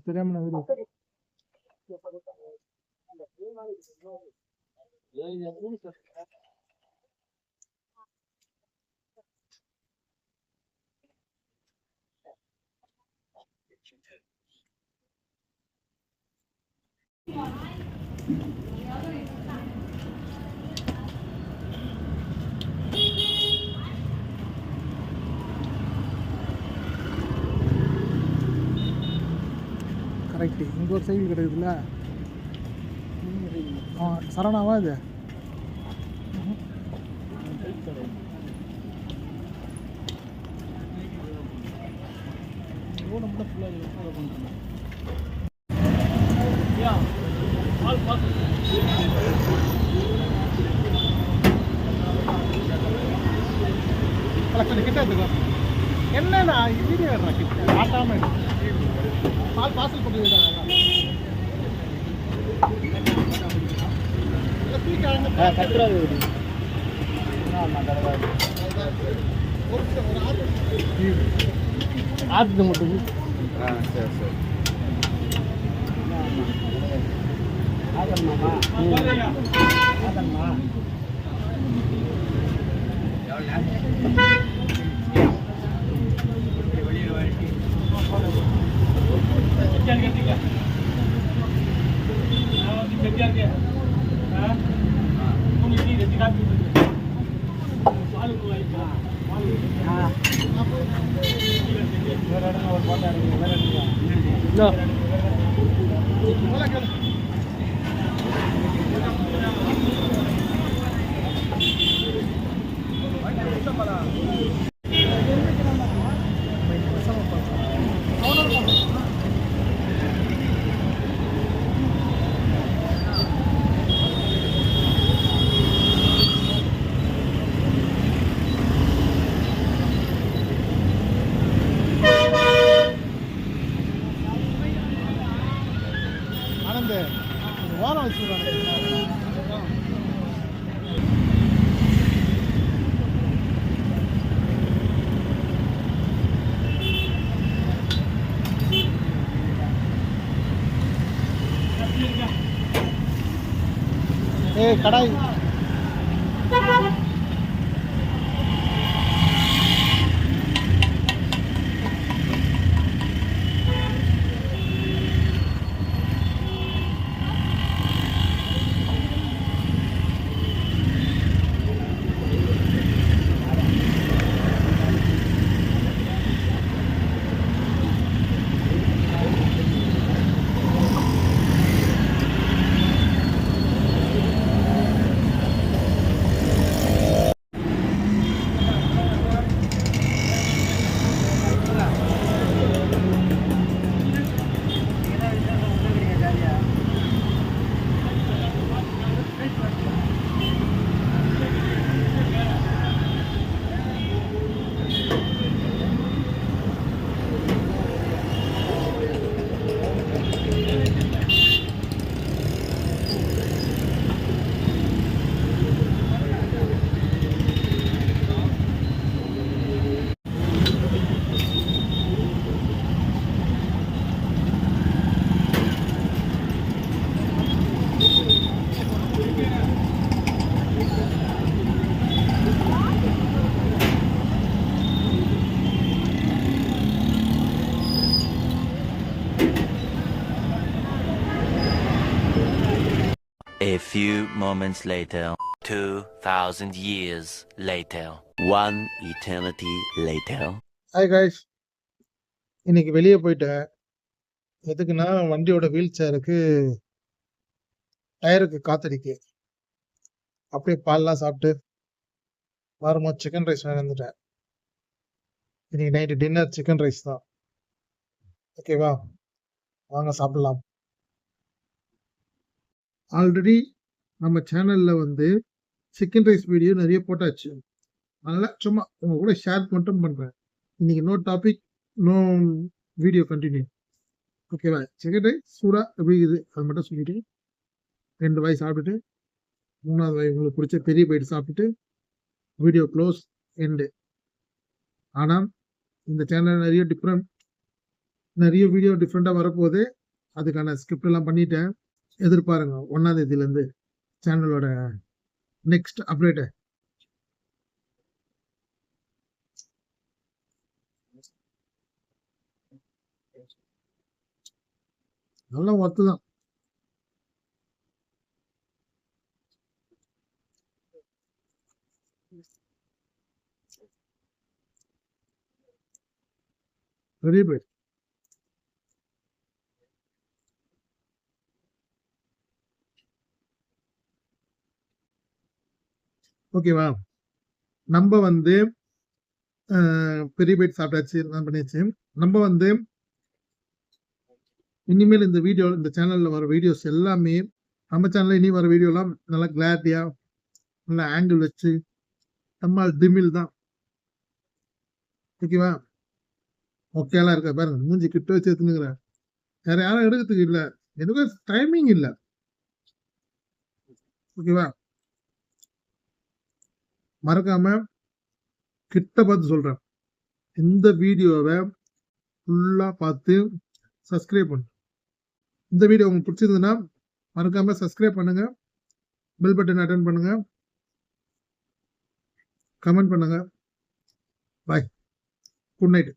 தெரியாம கரெக்டு. இங்கே ஒரு சைக்கிள் கிடைக்குதுல்ல, சரணாவா இது? கிட்ட எடுத்துக்கோ. என்னண்ணா வீடியோ கிட்ட ஆட்டாம பால் பார்சல் பண்ணி ஆத்து மட்டும். சரி சரி. ஆதன்மா ஓரம் வச்சுருவாங்க. கடாய் A few moments later, 2,000 years later, one eternity later. Hi guys, இன்னைக்கு வெளியே போயிட்டேன். எதுக்குன்னா வண்டியோட வீல் சேருக்கு டயருக்கு காத்தடிக்கு. அப்படியே பால்லாம் சாப்பிட்டு வரும்போது சிக்கன் ரைஸ் வந்துட்டேன். இன்னைக்கு நைட்டு டின்னர் சிக்கன் ரைஸ் தான். ஓகேவா, வாங்க சாப்பிடலாம். ஆல்ரெடி நம்ம சேனல்ல வந்து சிக்கன் ரைஸ் வீடியோ நிறைய போட்டாச்சு. அதனால சும்மா உங்க கூட ஷேர் மட்டும் பண்றேன். இன்னைக்கு no topic, no video continue. ஓகேவா, சிக்கன் ரைஸ் சூடா எப்படி இருக்குது அது மட்டும் சொல்லிட்டு 2 வாய் சாப்பிட்டுட்டு 3வது வாய் உங்களுக்கு பிடிச்ச பெரிய பைட் சாப்பிட்டுட்டு வீடியோ க்ளோஸ் எண்டு. ஆனால் இந்த சேனல் நிறைய டிஃப்ரெண்ட் நிறைய வீடியோ டிஃப்ரெண்ட்டாக வரப்போகுது. அதுக்கான ஸ்கிரிப்ட் எல்லாம் பண்ணிட்டேன். எதிர்பாருங்க 1ஆம் தேதியிலேருந்து சேனலோட நெக்ஸ்ட் அப்டேட்டு. நல்லா ஒர்த்து தான். பெரிய பேர். ஓகேவா? நம்ம வந்து பெரிய பைட் சாப்பிட்டாச்சு, எல்லாம் பண்ணியாச்சு. நம்ம வந்து இனிமேல் இந்த சேனல்ல வர வீடியோஸ் எல்லாமே நம்ம சேனல்ல இனி வர வீடியோலாம் நல்லா கிளாரிட்டியா, நல்லா ஆங்கிள் வச்சு நம்ம டிமில் தான். ஓகேவா? ஓகேலாம் இருக்கா பாருங்க. மூஞ்சி கிட்ட வச்சு எடுத்துனுங்கிறேன். வேற யாரும் எடுக்கிறதுக்கு இல்ல. எனக்கு டைமிங் இல்ல. ஓகேவா? மறக்காம கிட்ட பார்த்து சொல்றேன். இந்த வீடியோவை ஃபுல்லா பார்த்து சப்ஸ்கிரைப் பண்ணுங்க. இந்த வீடியோ உங்களுக்கு பிடிச்சிருந்ததுன்னா மறக்காம சப்ஸ்கிரைப் பண்ணுங்க, பெல் பட்டன் அட்டென்ட் பண்ணுங்க, கமெண்ட் பண்ணுங்க. பாய், குட் நைட்.